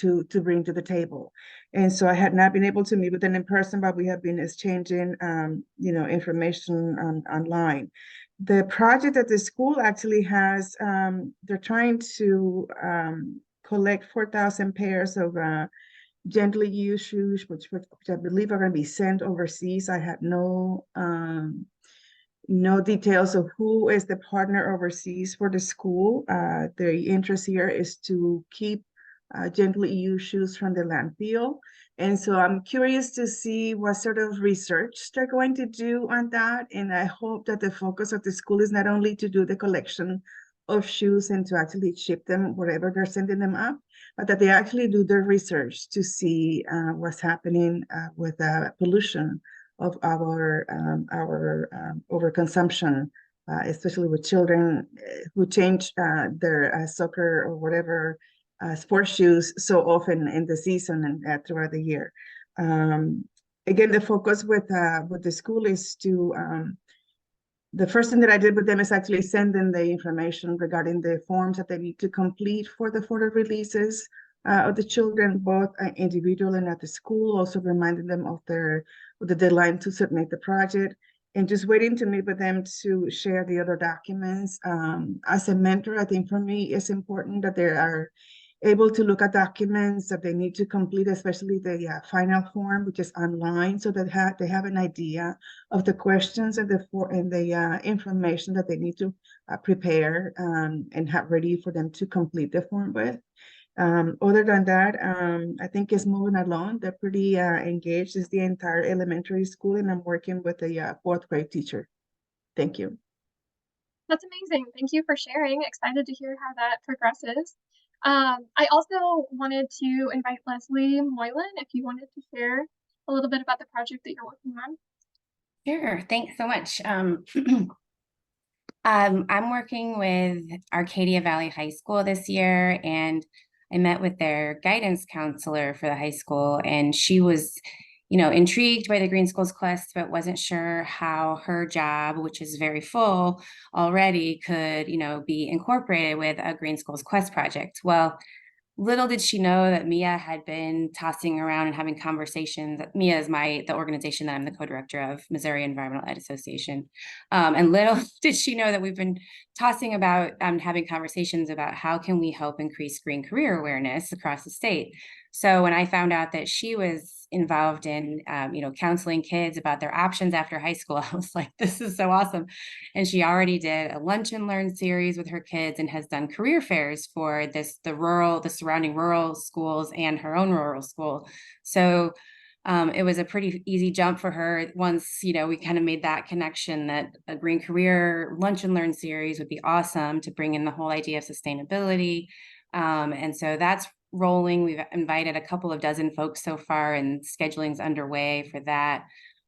S10: bring to the table. And so I had not been able to meet with them in person, but we have been exchanging, information online. The project at the school actually has, they're trying to collect 4,000 pairs of gently used shoes, which I believe are going to be sent overseas. I had no details of who is the partner overseas for the school. The interest here is to keep gently used shoes from the landfill. And so I'm curious to see what sort of research they're going to do on that. And I hope that the focus of the school is not only to do the collection of shoes and to actually ship them wherever they're sending them up, but that they actually do their research to see what's happening with pollution of our overconsumption, especially with children who change their soccer or whatever sports shoes so often in the season and throughout the year. Again, the focus with the school is to, the first thing that I did with them is actually send them the information regarding the forms that they need to complete for the photo releases of the children, both individual and at the school, also reminding them of the deadline to submit the project, and just waiting to meet with them to share the other documents. As a mentor, I think for me, it's important that they are able to look at documents that they need to complete, especially the final form, which is online, so that they have an idea of the questions and the information that they need to prepare and have ready for them to complete the form with. Other than that, I think it's moving along. They're pretty engaged. It's the entire elementary school, and I'm working with a fourth grade teacher. Thank you.
S1: That's amazing. Thank you for sharing. Excited to hear how that progresses. I also wanted to invite Leslie Moylan if you wanted to share a little bit about the project that you're working on.
S13: Sure, thanks so much. I'm working with Arcadia Valley High School this year, and I met with their guidance counselor for the high school, and she was, intrigued by the Green Schools Quest, but wasn't sure how her job, which is very full already, could, be incorporated with a Green Schools Quest project. Well, little did she know that Mia had been tossing around and having conversations. Mia is the organization that I'm the co-director of, Missouri Environmental Ed Association. And little did she know that we've been tossing about having conversations about how can we help increase green career awareness across the state. So when I found out that she was involved in, counseling kids about their options after high school, I was like, this is so awesome. And she already did a lunch and learn series with her kids and has done career fairs for the surrounding rural schools and her own rural school. So it was a pretty easy jump for her once, we kind of made that connection that a green career lunch and learn series would be awesome to bring in the whole idea of sustainability. And so that's rolling. We've invited a couple of dozen folks so far, and scheduling's underway for that.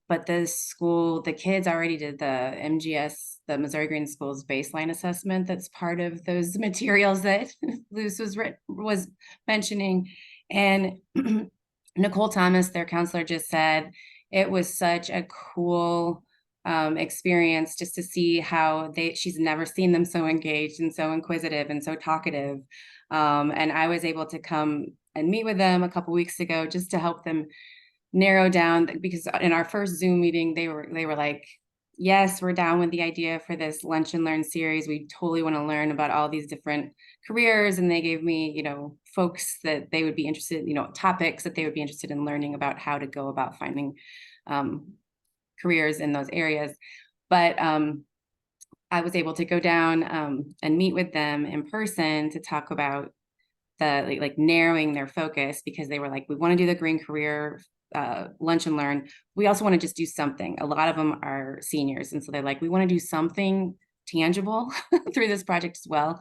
S13: But the kids already did the MGS, the Missouri Green Schools baseline assessment. That's part of those materials that Luz was mentioning. And Nicole Thomas, their counselor, just said it was such a cool experience just to see how she's never seen them so engaged and so inquisitive and so talkative. And I was able to come and meet with them a couple weeks ago just to help them narrow down, because in our first Zoom meeting, they were like, yes, we're down with the idea for this lunch and learn series. We totally want to learn about all these different careers. And they gave me, folks that they would be interested, topics that they would be interested in learning about, how to go about finding careers in those areas. But I was able to go down and meet with them in person to talk about the like narrowing their focus, because they were like, we want to do the green career lunch and learn. We also want to just do something. A lot of them are seniors, and so they're like, we want to do something tangible through this project as well.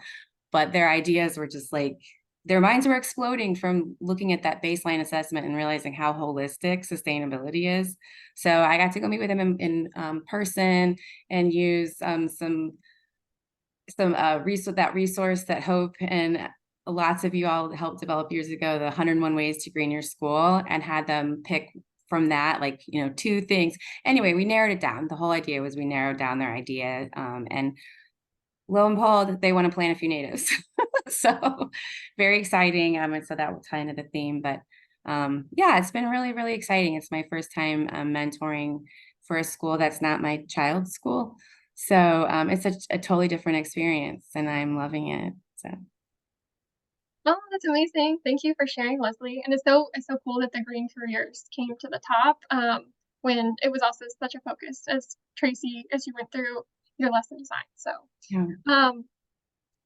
S13: But their ideas were just like, their minds were exploding from looking at that baseline assessment and realizing how holistic sustainability is. So I got to go meet with them in person and use some resource that Hope and lots of you all helped develop years ago, the 101 Ways to Green Your School, and had them pick from that, like, 2 things. Anyway, we narrowed it down. The whole idea was we narrowed down their idea, and lo and behold, they want to plant a few natives. So very exciting. And so that will tie into the theme, but yeah, it's been really, really exciting. It's my first time mentoring for a school that's not my child's school. So it's a totally different experience and I'm loving it. So.
S1: Oh, that's amazing. Thank you for sharing, Leslie. And it's so cool that the green careers came to the top when it was also such a focus as Tracy, as you went through your lesson design. So
S13: yeah.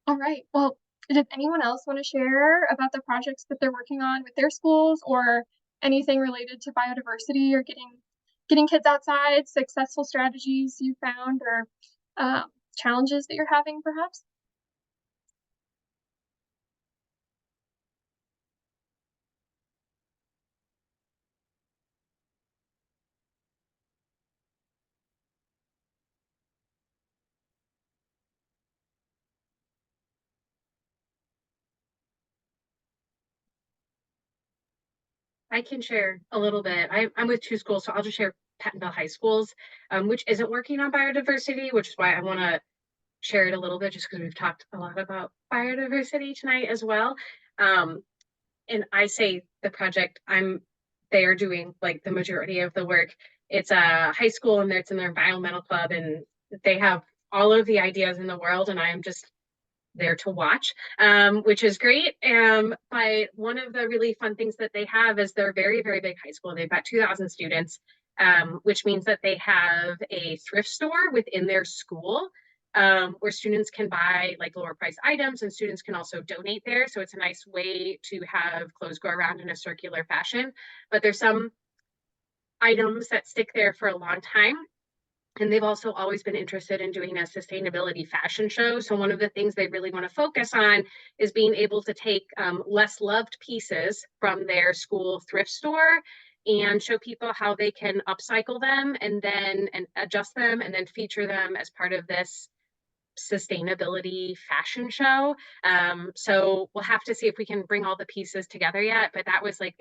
S1: All right. Well, does anyone else want to share about the projects that they're working on with their schools or anything related to biodiversity or getting kids outside, successful strategies you found or challenges that you're having perhaps?
S11: I can share a little bit. I'm with 2 schools, so I'll just share Pattonville High Schools, which isn't working on biodiversity, which is why I want to share it a little bit, just because we've talked a lot about biodiversity tonight as well. And I say the project they are doing like the majority of the work. It's a high school and it's in their environmental club, and they have all of the ideas in the world, and I am just there to watch, which is great. But one of the really fun things that they have is they're a very, very big high school. They've got 2,000 students, which means that they have a thrift store within their school where students can buy like lower price items and students can also donate there. So it's a nice way to have clothes go around in a circular fashion. But there's some items that stick there for a long time. And they've also always been interested in doing a sustainability fashion show. So one of the things they really want to focus on is being able to take less loved pieces from their school thrift store and show people how they can upcycle them and adjust them and then feature them as part of this sustainability fashion show. So we'll have to see if we can bring all the pieces together yet, but that was like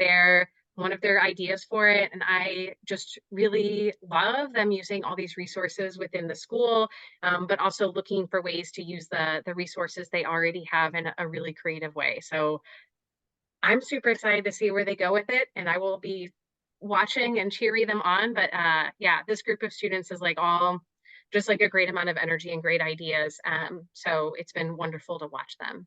S11: one of their ideas for it. And I just really love them using all these resources within the school, but also looking for ways to use the resources they already have in a really creative way. So I'm super excited to see where they go with it, and I will be watching and cheering them on. But yeah, this group of students is like all just like a great amount of energy and great ideas. So it's been wonderful to watch them.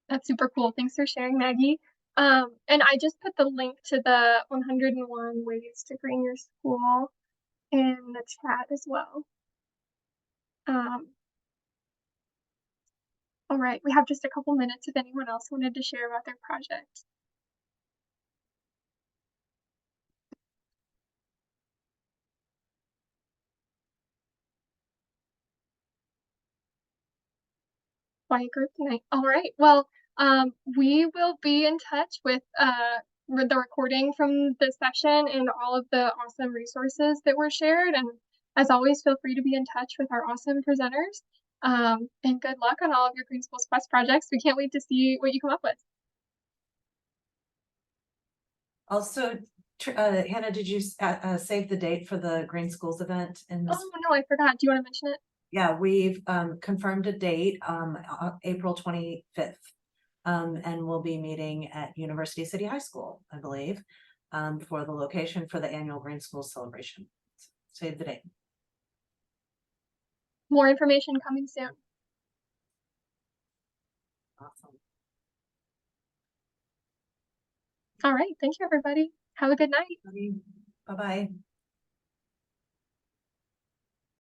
S1: That's super cool. Thanks for sharing, Maggie. And I just put the link to the 101 Ways to Green Your School in the chat as well. All right, we have just a couple minutes if anyone else wanted to share about their project. Quiet group tonight. All right. Well, we will be in touch with the recording from this session and all of the awesome resources that were shared. And as always, feel free to be in touch with our awesome presenters. And good luck on all of your Green Schools Quest projects. We can't wait to see what you come up with.
S12: Also, Hannah, did you save the date for the Green Schools event?
S1: Oh, no, I forgot. Do you want to mention it?
S12: Yeah, we've confirmed a date, April 25th. And we'll be meeting at University City High School, I believe, for the location for the annual Green Schools celebration. Save the date.
S1: More information coming soon.
S12: Awesome.
S1: All right. Thank you, everybody. Have a good night.
S12: Bye-bye.